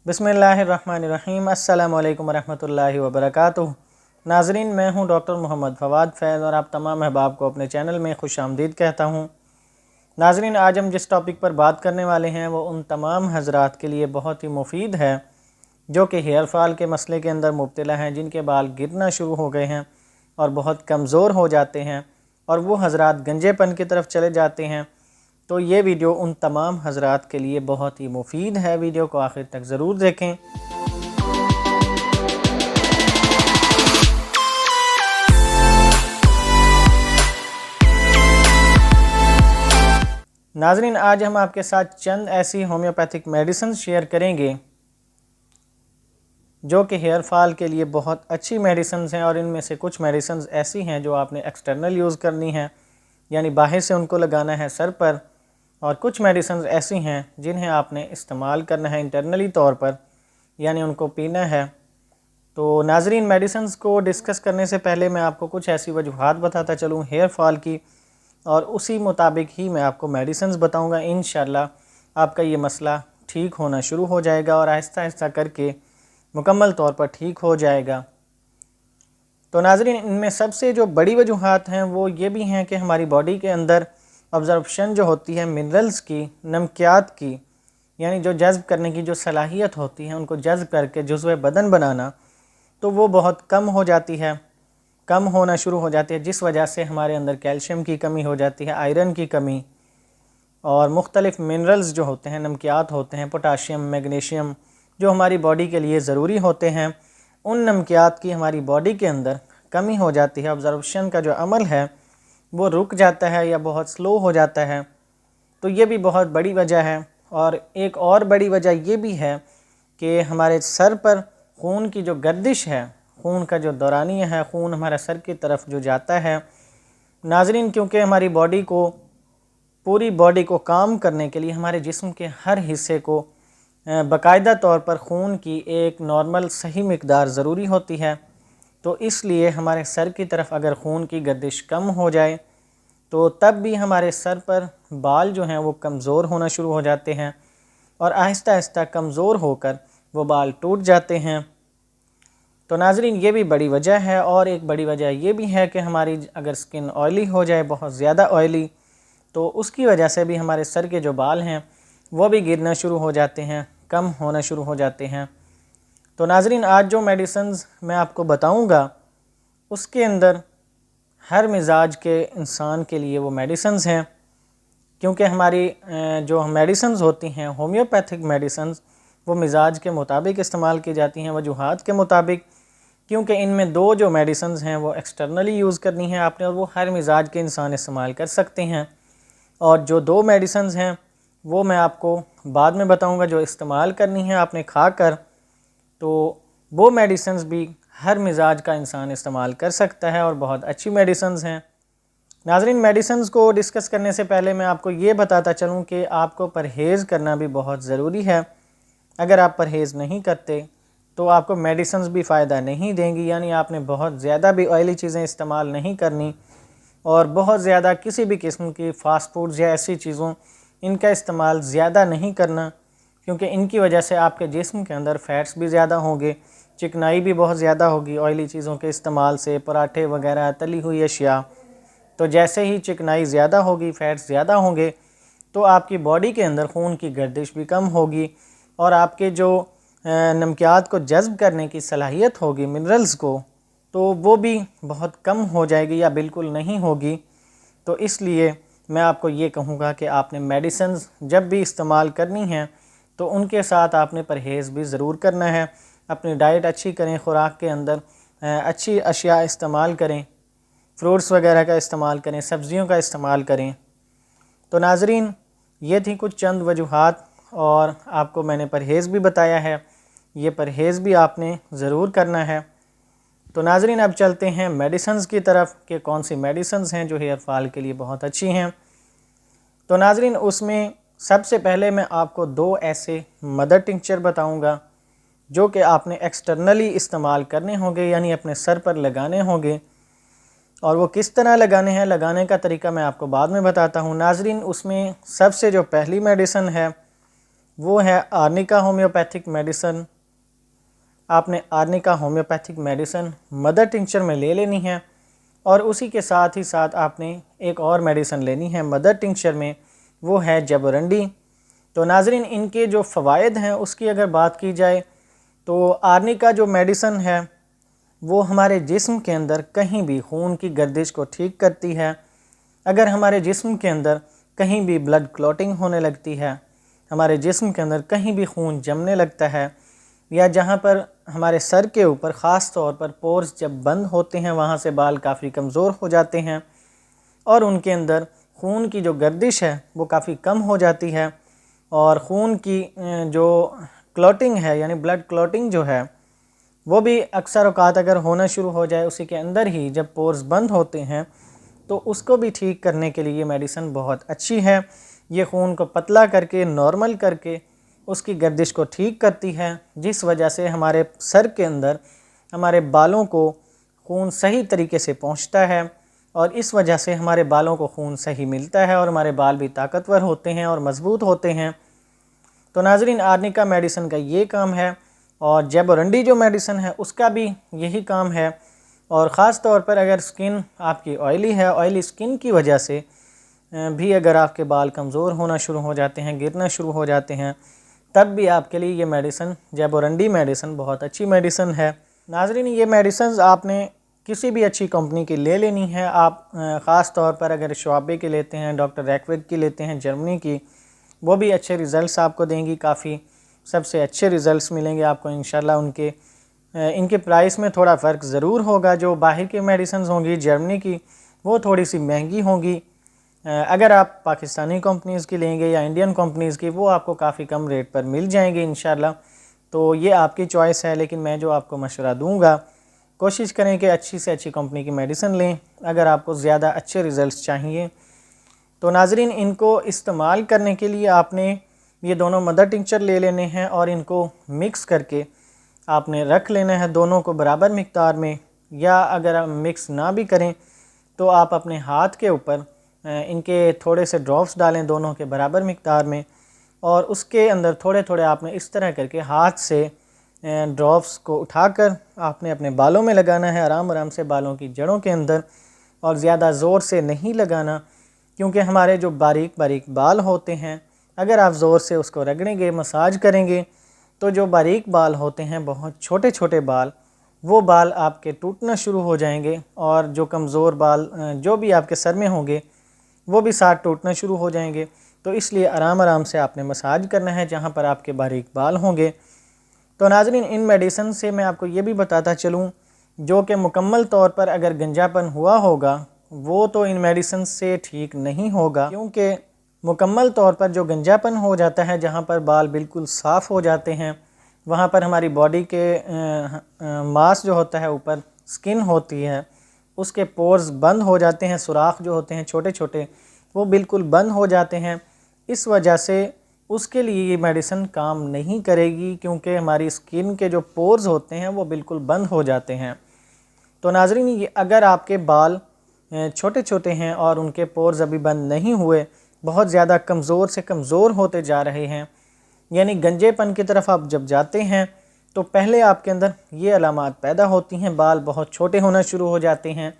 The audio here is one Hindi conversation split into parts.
बिस्मिल्लाहिर्रहमानिर्रहीम। अस्सलामु अलैकुम वरहमतुल्लाहि वबरकातुहू। नाज़रीन, मैं हूं डॉक्टर मोहम्मद फवाद फैज़ और आप तमाम अहबाब को अपने चैनल में खुशामदीद कहता हूं। नाज़रीन, आज हम जिस टॉपिक पर बात करने वाले हैं वो उन तमाम हज़रात के लिए बहुत ही मुफीद है जो कि हेयर फॉल के मसले के अंदर मुब्तला हैं, जिनके बाल गिरना शुरू हो गए हैं और बहुत कमज़ोर हो जाते हैं और वो हज़रात गंजेपन की तरफ चले जाते हैं। तो ये वीडियो उन तमाम हज़रात के लिए बहुत ही मुफीद है। वीडियो को आखिर तक ज़रूर देखें। नाज़रीन, आज हम आपके साथ चंद ऐसी होम्योपैथिक मेडिसिन शेयर करेंगे जो कि हेयर फॉल के लिए बहुत अच्छी मेडिसिन हैं, और इनमें से कुछ मेडिसिन ऐसी हैं जो आपने एक्सटर्नल यूज़ करनी है, यानी बाहर से उनको लगाना है सर पर, और कुछ मेडिसिन ऐसी हैं जिन्हें आपने इस्तेमाल करना है इंटरनली तौर पर, यानी उनको पीना है। तो नाज़रीन, मेडिसिन को डिस्कस करने से पहले मैं आपको कुछ ऐसी वजूहात बताता चलूँ हेयर फॉल की, और उसी मुताबिक ही मैं आपको मेडिसिन बताऊँगा। इंशाल्लाह आपका ये मसला ठीक होना शुरू हो जाएगा और आहिस्ता आहिस्ता करके मुकम्मल तौर पर ठीक हो जाएगा। तो नाज़रीन, इनमें सबसे जो बड़ी वजूहात हैं वो ये भी हैं कि हमारी बॉडी के अंदर ऑब्जर्प्शन जो होती है मिनरल्स की, नमकियात की, यानी जो जज़्ब करने की जो सलाहियत होती है, उनको जज़्ब करके जुज़्व बदन बनाना, तो वो बहुत कम हो जाती है, कम होना शुरू हो जाती है, जिस वजह से हमारे अंदर कैल्शियम की कमी हो जाती है, आयरन की कमी, और मुख्तलिफ़ मिनरल्स जो होते हैं, नमकियात होते हैं, पोटाशियम, मैग्नीशियम, जो हमारी बॉडी के लिए ज़रूरी होते हैं, उन नमकियात की हमारी बॉडी के अंदर कमी हो जाती है। ऑब्जर्वेशन का जो अमल है वो रुक जाता है या बहुत स्लो हो जाता है। तो ये भी बहुत बड़ी वजह है। और एक और बड़ी वजह ये भी है कि हमारे सर पर खून की जो गर्दिश है, खून का जो दौरानिया है, खून हमारे सर की तरफ जो जाता है नाज़रीन, क्योंकि हमारी बॉडी को, पूरी बॉडी को काम करने के लिए हमारे जिस्म के हर हिस्से को बाकायदा तौर पर खून की एक नॉर्मल सही मिकदार ज़रूरी होती है। तो इसलिए हमारे सर की तरफ अगर खून की गर्दिश कम हो जाए तो तब भी हमारे सर पर बाल जो हैं वो कमज़ोर होना शुरू हो जाते हैं और आहिस्ता आहिस्ता कमज़ोर होकर वो बाल टूट जाते हैं। तो नाज़रीन, ये भी बड़ी वजह है। और एक बड़ी वजह ये भी है कि हमारी अगर स्किन ऑयली हो जाए, बहुत ज़्यादा ऑयली, तो उसकी वजह से भी हमारे सर के जो बाल हैं वो भी गिरना शुरू हो जाते हैं, कम होना शुरू हो जाते हैं। तो नाज़रीन, आज जो मेडिसिन मैं आपको बताऊंगा उसके अंदर हर मिजाज के इंसान के लिए वो मेडिसिन हैं, क्योंकि हमारी जो मेडिसिन होती हैं होम्योपैथिक मेडिसिन, वो मिजाज के मुताबिक इस्तेमाल की जाती हैं, वजूहात के मुताबिक, क्योंकि इनमें दो जो मेडिसिन हैं वो एक्सटर्नली यूज़ करनी है आपने, और वो हर मिजाज के इंसान इस्तेमाल कर सकते हैं। और जो दो मेडिसिन हैं वो मैं आपको बाद में बताऊंगा जो इस्तेमाल करनी है आपने खाकर, तो वो मेडिसिन भी हर मिजाज का इंसान इस्तेमाल कर सकता है और बहुत अच्छी मेडिसिन हैं। नाज़रीन, मेडिसिन को डिस्कस करने से पहले मैं आपको ये बताता चलूँ कि आपको परहेज़ करना भी बहुत ज़रूरी है। अगर आप परहेज़ नहीं करते तो आपको मेडिसिन भी फ़ायदा नहीं देंगी, यानी आपने बहुत ज़्यादा भी ऑयली चीज़ें इस्तेमाल नहीं करनी और बहुत ज़्यादा किसी भी किस्म की फ़ास्ट फूड्स या ऐसी चीज़ों इनका इस्तेमाल ज़्यादा नहीं करना, क्योंकि इनकी वजह से आपके जिस्म के अंदर फ़ैट्स भी ज़्यादा होंगे, चिकनाई भी बहुत ज़्यादा होगी ऑयली चीज़ों के इस्तेमाल से, पराठे वगैरह, तली हुई अशिया। तो जैसे ही चिकनाई ज़्यादा होगी, फ़ैट्स ज़्यादा होंगे, तो आपकी बॉडी के अंदर खून की गर्दिश भी कम होगी और आपके जो नमकियात को जज़्ब करने की सलाहियत होगी मिनरल्स को, तो वो भी बहुत कम हो जाएगी या बिल्कुल नहीं होगी। तो इसलिए मैं आपको ये कहूँगा कि आपने मेडिसिन जब भी इस्तेमाल करनी है तो उनके साथ आपने परहेज़ भी ज़रूर करना है। अपनी डाइट अच्छी करें, ख़ुराक के अंदर अच्छी अशिया इस्तेमाल करें, फ्रूट्स वगैरह का इस्तेमाल करें, सब्ज़ियों का इस्तेमाल करें। तो नाज़रीन, ये थी कुछ चंद वजूहात, और आपको मैंने परहेज़ भी बताया है, ये परहेज़ भी आपने ज़रूर करना है। तो नाज़रीन, अब चलते हैं मेडिसिन की तरफ कि कौन सी मेडिसिन हैं जो हेयर फॉल के लिए बहुत अच्छी हैं। तो नाज़रीन, उसमें सबसे पहले मैं आपको दो ऐसे मदर टिंचर बताऊंगा जो कि आपने एक्सटर्नली इस्तेमाल करने होंगे, यानी अपने सर पर लगाने होंगे, और वो किस तरह लगाने हैं, लगाने का तरीका मैं आपको बाद में बताता हूँ। नाज़रीन, उसमें सबसे जो पहली मेडिसिन है वो है आर्निका होम्योपैथिक मेडिसन। आपने arnica homeopathic medicine mother tincture में ले लेनी है और उसी के साथ ही साथ आपने एक और मेडिसन लेनी है मदर टिंचर में, वो है जबोरंडी। तो नाजरीन, इनके जो फ़वाइद हैं उसकी अगर बात की जाए तो आर्निका जो मेडिसन है वो हमारे जिस्म के अंदर कहीं भी खून की गर्दिश को ठीक करती है। अगर हमारे जिस्म के अंदर कहीं भी ब्लड क्लॉटिंग होने लगती है, हमारे जिस्म के अंदर कहीं भी खून जमने लगता है, या जहाँ पर हमारे सर के ऊपर ख़ास तौर पर पोर्स जब बंद होते हैं वहाँ से बाल काफ़ी कमज़ोर हो जाते हैं और उनके अंदर खून की जो गर्दिश है वो काफ़ी कम हो जाती है और खून की जो क्लॉटिंग है यानी ब्लड क्लॉटिंग जो है वो भी अक्सर औक़ात अगर होना शुरू हो जाए उसी के अंदर ही जब पोर्स बंद होते हैं तो उसको भी ठीक करने के लिए ये मेडिसिन बहुत अच्छी है। ये खून को पतला करके नॉर्मल करके उसकी गर्दिश को ठीक करती है, जिस वजह से हमारे सर के अंदर हमारे बालों को खून सही तरीके से पहुंचता है और इस वजह से हमारे बालों को खून सही मिलता है और हमारे बाल भी ताकतवर होते हैं और मज़बूत होते हैं। तो नाज़रीन, आर्निका मेडिसिन का ये काम है और जबोरंडी जो मेडिसिन है उसका भी यही काम है। और ख़ास तौर पर अगर स्किन आपकी ऑयली है, ऑयली स्किन की वजह से भी अगर आपके बाल कमज़ोर होना शुरू हो जाते हैं, गिरना शुरू हो जाते हैं, तब भी आपके लिए ये मेडिसिन जबोरंडी मेडिसिन बहुत अच्छी मेडिसिन है। नाज़रीन, ये मेडिसिन आपने किसी भी अच्छी कंपनी की ले लेनी है। आप ख़ास तौर पर अगर शवाबे की लेते हैं, डॉक्टर रैकविक की लेते हैं जर्मनी की, वो भी अच्छे रिज़ल्ट्स आपको देंगी, काफ़ी सबसे अच्छे रिज़ल्ट्स मिलेंगे आपको इंशाल्लाह उनके। इनके प्राइस में थोड़ा फ़र्क ज़रूर होगा, जो बाहर की मेडिसिन होंगी जर्मनी की वो थोड़ी सी महंगी होंगी। अगर आप पाकिस्तानी कंपनीज़ की लेंगे या इंडियन कंपनीज़ की, वो आपको काफ़ी कम रेट पर मिल जाएंगे इंशाल्लाह। तो ये आपकी चॉइस है, लेकिन मैं जो आपको मशवरा दूंगा, कोशिश करें कि अच्छी से अच्छी कंपनी की मेडिसिन लें अगर आपको ज़्यादा अच्छे रिज़ल्ट्स चाहिए। तो नाज़रीन, इनको इस्तेमाल करने के लिए आपने ये दोनों मदर टिंचर ले लेने हैं और इनको मिक्स करके आपने रख लेना है दोनों को बराबर मिक़दार में, या अगर आप मिक्स ना भी करें तो आप अपने हाथ के ऊपर इनके थोड़े से ड्रॉप्स डालें दोनों के बराबर मिक़दार में और उसके अंदर थोड़े थोड़े आपने इस तरह करके हाथ से ड्रॉप्स को उठाकर आपने अपने बालों में लगाना है, आराम आराम से बालों की जड़ों के अंदर, और ज़्यादा ज़ोर से नहीं लगाना, क्योंकि हमारे जो बारीक बारीक बाल होते हैं अगर आप ज़ोर से उसको रगड़ेंगे, मसाज करेंगे, तो जो बारीक बाल होते हैं, बहुत छोटे छोटे बाल, वो बाल आपके टूटना शुरू हो जाएंगे और जो कमज़ोर बाल जो भी आपके सर में होंगे वो भी साथ टूटना शुरू हो जाएंगे। तो इसलिए आराम आराम से आपने मसाज करना है जहाँ पर आपके बारीक बाल होंगे। तो नाज़रीन, इन मेडिसिन से मैं आपको ये भी बताता चलूँ, जो कि मुकम्मल तौर पर अगर गंजापन हुआ होगा वो तो इन मेडिसिन से ठीक नहीं होगा, क्योंकि मुकम्मल तौर पर जो गंजापन हो जाता है, जहाँ पर बाल बिल्कुल साफ़ हो जाते हैं, वहाँ पर हमारी बॉडी के मांस जो होता है, ऊपर स्किन होती है, उसके पोर्स बंद हो जाते हैं, सुराख जो होते हैं छोटे छोटे वो बिल्कुल बंद हो जाते हैं। इस वजह से उसके लिए ये मेडिसिन काम नहीं करेगी, क्योंकि हमारी स्किन के जो पोर्स होते हैं वो बिल्कुल बंद हो जाते हैं। तो नाज़रीन, ये अगर आपके बाल छोटे छोटे हैं और उनके पोर्स अभी बंद नहीं हुए, बहुत ज़्यादा कमज़ोर से कमज़ोर होते जा रहे हैं, यानी गंजेपन की तरफ आप जब जाते हैं तो पहले आपके अंदर ये अलामात पैदा होती हैं, बाल बहुत छोटे होना शुरू हो जाते हैं,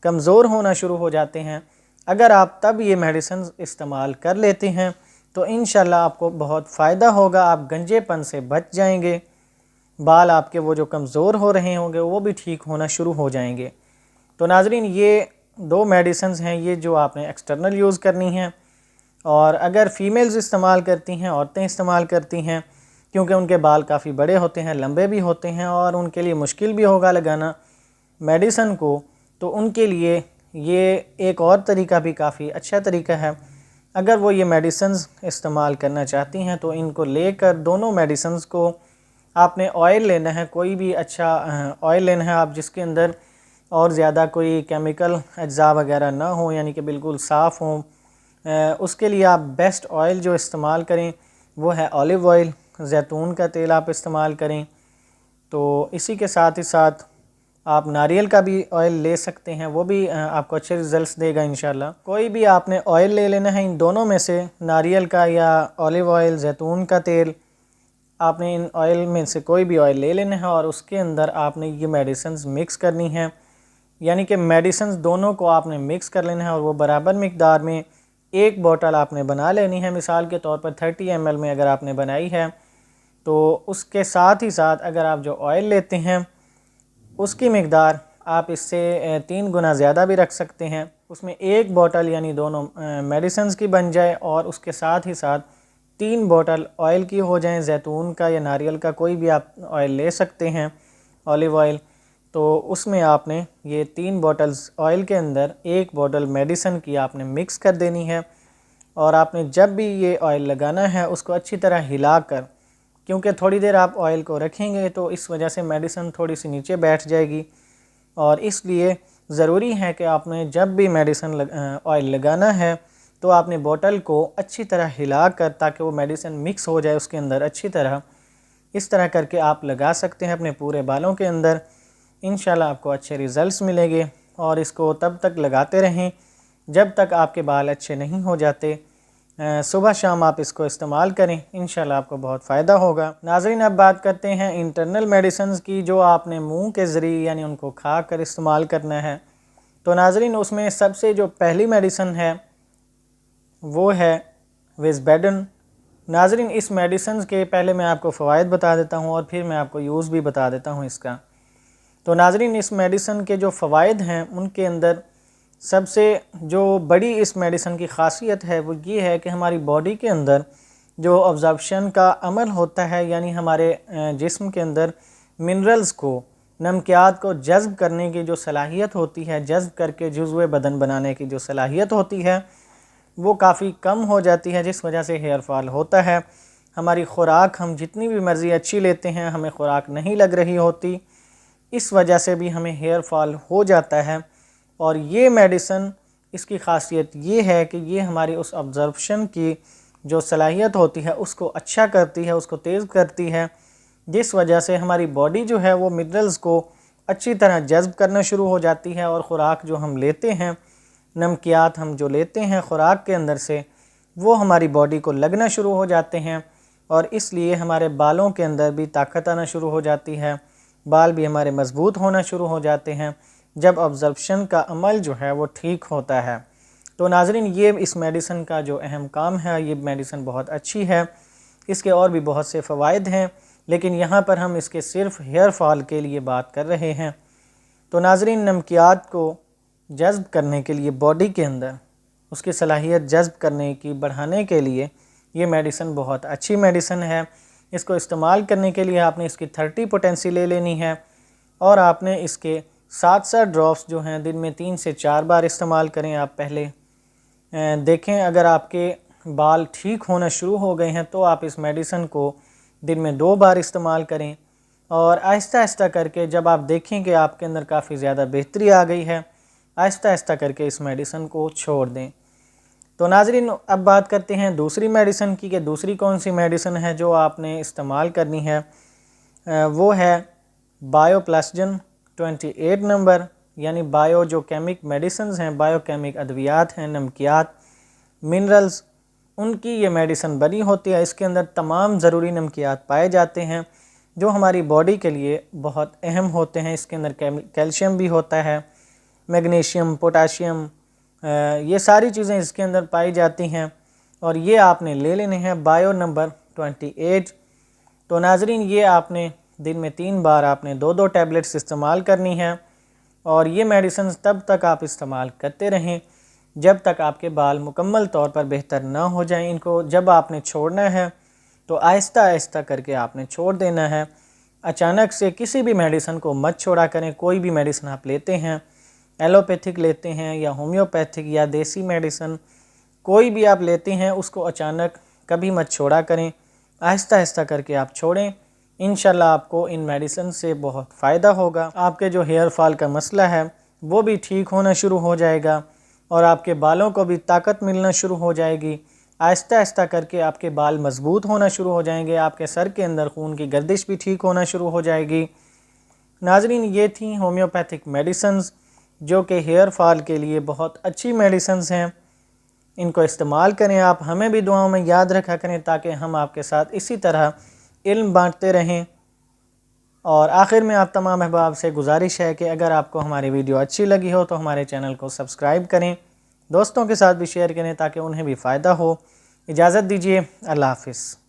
कमज़ोर होना शुरू हो जाते हैं। अगर आप तब ये मेडिसिन इस्तेमाल कर लेते हैं तो इंशाल्लाह आपको बहुत फ़ायदा होगा, आप गंजेपन से बच जाएंगे, बाल आपके वो जो कमज़ोर हो रहे होंगे वो भी ठीक होना शुरू हो जाएंगे। तो नाज़रीन, ये दो मेडिसिन हैं ये जो आपने एक्सटर्नल यूज़ करनी हैं, और अगर फ़ीमेल्स इस्तेमाल करती हैं, औरतें इस्तेमाल करती हैं, क्योंकि उनके बाल काफ़ी बड़े होते हैं, लंबे भी होते हैं और उनके लिए मुश्किल भी होगा लगाना मेडिसिन को, तो उनके लिए ये एक और तरीका भी काफ़ी अच्छा तरीका है। अगर वो ये मेडिसिन्स इस्तेमाल करना चाहती हैं तो इनको लेकर दोनों मेडिसिन्स को आपने ऑयल लेना है, कोई भी अच्छा ऑयल लेना है आप, जिसके अंदर और ज़्यादा कोई केमिकल अज्जा वगैरह ना हो, यानी कि बिल्कुल साफ़ हो। उसके लिए आप बेस्ट ऑयल जो इस्तेमाल करें वो है ऑलिव ऑयल, जैतून का तेल आप इस्तेमाल करें। तो इसी के साथ ही साथ आप नारियल का भी ऑयल ले सकते हैं, वो भी आपको अच्छे रिजल्ट्स देगा इंशाल्लाह। कोई भी आपने ऑयल ले लेना है, इन दोनों में से नारियल का या ऑलिव ऑयल, जैतून का तेल, आपने इन ऑयल में से कोई भी ऑयल ले लेना है और उसके अंदर आपने ये मेडिसिन्स मिक्स करनी है। यानी कि मेडिसिन्स दोनों को आपने मिक्स कर लेना है और वो बराबर मिकदार में एक बोतल आपने बना लेनी है। मिसाल के तौर पर 30 ml में अगर आपने बनाई है तो उसके साथ ही साथ अगर आप जो ऑयल लेते हैं उसकी मिकदार आप इससे 3 गुना ज़्यादा भी रख सकते हैं। उसमें एक बोतल यानी दोनों मेडिसिन्स की बन जाए और उसके साथ ही साथ 3 बोतल ऑयल की हो जाएं, जैतून का या नारियल का कोई भी आप ऑयल ले सकते हैं, ऑलिव ऑयल। तो उसमें आपने ये 3 बोतल्स ऑयल के अंदर एक बोतल मेडिसिन की आपने मिक्स कर देनी है और आपने जब भी ये ऑयल लगाना है उसको अच्छी तरह हिलाकर, क्योंकि थोड़ी देर आप ऑयल को रखेंगे तो इस वजह से मेडिसिन थोड़ी सी नीचे बैठ जाएगी और इसलिए ज़रूरी है कि आपने जब भी मेडिसिन ऑयल लगाना है तो आपने बोतल को अच्छी तरह हिलाकर, ताकि वो मेडिसिन मिक्स हो जाए उसके अंदर अच्छी तरह, इस तरह करके आप लगा सकते हैं अपने पूरे बालों के अंदर। इंशाल्लाह आपको अच्छे रिज़ल्ट्स मिलेंगे और इसको तब तक लगाते रहें जब तक आपके बाल अच्छे नहीं हो जाते। सुबह शाम आप इसको इस्तेमाल करें, इंशाल्लाह आपको बहुत फ़ायदा होगा। नाज़रीन, अब बात करते हैं इंटरनल मेडिसिन्स की, जो आपने मुंह के ज़रिए यानी उनको खा कर इस्तेमाल करना है। तो नाज़रीन, उसमें सबसे जो पहली मेडिसिन है वो है विज़बेडन। नाज़रीन, इस मेडिसिन के पहले मैं आपको फ़वाइद बता देता हूँ और फिर मैं आपको यूज़ भी बता देता हूँ इसका। तो नाज़रीन, इस मेडिसिन के जो फ़वाइद हैं उनके अंदर सबसे जो बड़ी इस मेडिसिन की ख़ासियत है वो ये है कि हमारी बॉडी के अंदर जो ऑब्ज़र्प्शन का अमल होता है, यानी हमारे जिस्म के अंदर मिनरल्स को, नमकियात को जज़्ब करने की जो सलाहियत होती है, जज़्ब करके जुज़्व बदन बनाने की जो सलाहियत होती है वो काफ़ी कम हो जाती है, जिस वजह से हेयर फॉल होता है। हमारी ख़ुराक हम जितनी भी मर्ज़ी अच्छी लेते हैं, हमें ख़ुराक नहीं लग रही होती, इस वजह से भी हमें हेयर फॉल हो जाता है। और ये मेडिसिन, इसकी ख़ासियत ये है कि ये हमारी उस ऑब्ज़र्प्शन की जो सलाहियत होती है उसको अच्छा करती है, उसको तेज़ करती है, जिस वजह से हमारी बॉडी जो है वो मिनरल्स को अच्छी तरह जज़्ब करना शुरू हो जाती है और ख़ुराक जो हम लेते हैं, नमकियात हम जो लेते हैं ख़ुराक के अंदर से, वो हमारी बॉडी को लगना शुरू हो जाते हैं और इसलिए हमारे बालों के अंदर भी ताकत आना शुरू हो जाती है, बाल भी हमारे मज़बूत होना शुरू हो जाते हैं जब ऑब्ज़र्प्शन का अमल जो है वो ठीक होता है। तो नाज़रीन, ये इस मेडिसिन का जो अहम काम है, ये मेडिसिन बहुत अच्छी है। इसके और भी बहुत से फ़वाइद हैं, लेकिन यहाँ पर हम इसके सिर्फ़ हेयर फॉल के लिए बात कर रहे हैं। तो नाज़रीन, नमकियात को जज़्ब करने के लिए बॉडी के अंदर उसकी सलाहियत जज़्ब करने की, बढ़ाने के लिए ये मेडिसिन बहुत अच्छी मेडिसिन है। इसको इस्तेमाल करने के लिए आपने इसकी 30 पोटेंसी ले लेनी है और आपने इसके 7-7 ड्रॉप्स जो हैं दिन में 3 से 4 बार इस्तेमाल करें। आप पहले देखें, अगर आपके बाल ठीक होना शुरू हो गए हैं तो आप इस मेडिसिन को दिन में 2 बार इस्तेमाल करें और आहिस्ता आहिस्ता करके जब आप देखें कि आपके अंदर काफ़ी ज़्यादा बेहतरी आ गई है, आहिस्ता आहिस्ता करके इस मेडिसिन को छोड़ दें। तो नाज़रीन, अब बात करते हैं दूसरी मेडिसिन की कि दूसरी कौन सी मेडिसिन है जो आपने इस्तेमाल करनी है। वो है बायोप्लास्टिन 28 नंबर, यानी बायो जो केमिक मेडिसिन हैं, बायोकेमिक अद्वियात हैं, नमकियात, मिनरल्स, उनकी ये मेडिसिन बनी होती है। इसके अंदर तमाम ज़रूरी नमकियात पाए जाते हैं जो हमारी बॉडी के लिए बहुत अहम होते हैं। इसके अंदर कैल्शियम भी होता है, मैग्नीशियम, पोटाशियम, ये सारी चीज़ें इसके अंदर पाई जाती हैं और ये आपने ले लेने हैं बायो नंबर 28। तो नाज़रीन, ये आपने दिन में 3 बार आपने 2-2 टैबलेट्स इस्तेमाल करनी है और ये मेडिसिन तब तक आप इस्तेमाल करते रहें जब तक आपके बाल मुकम्मल तौर पर बेहतर ना हो जाएं। इनको जब आपने छोड़ना है तो आहिस्ता आहिस्ता करके आपने छोड़ देना है। अचानक से किसी भी मेडिसिन को मत छोड़ा करें। कोई भी मेडिसिन आप लेते हैं, एलोपैथिक लेते हैं या होम्योपैथिक या देसी मेडिसिन, कोई भी आप लेते हैं, उसको अचानक कभी मत छोड़ा करें। आहिस्ता आहिस्ता करके आप छोड़ें। इंशाल्लाह आपको इन मेडिसिन से बहुत फ़ायदा होगा। आपके जो हेयर फॉल का मसला है वो भी ठीक होना शुरू हो जाएगा और आपके बालों को भी ताकत मिलना शुरू हो जाएगी। आहिस्ता आहिस्ता करके आपके बाल मज़बूत होना शुरू हो जाएंगे। आपके सर के अंदर खून की गर्दिश भी ठीक होना शुरू हो जाएगी। नाजरीन, ये थी होम्योपैथिक मेडिसिन्स जो कि हेयर फॉल के लिए बहुत अच्छी मेडिसिन्स हैं। इनको इस्तेमाल करें आप, हमें भी दुआओं में याद रखा करें ताकि हम आपके साथ इसी तरह इल्म बांटते रहें। और आखिर में आप तमाम अहबाब से गुजारिश है कि अगर आपको हमारी वीडियो अच्छी लगी हो तो हमारे चैनल को सब्सक्राइब करें, दोस्तों के साथ भी शेयर करें ताकि उन्हें भी फ़ायदा हो। इजाज़त दीजिए, अल्लाह हाफ़िज़।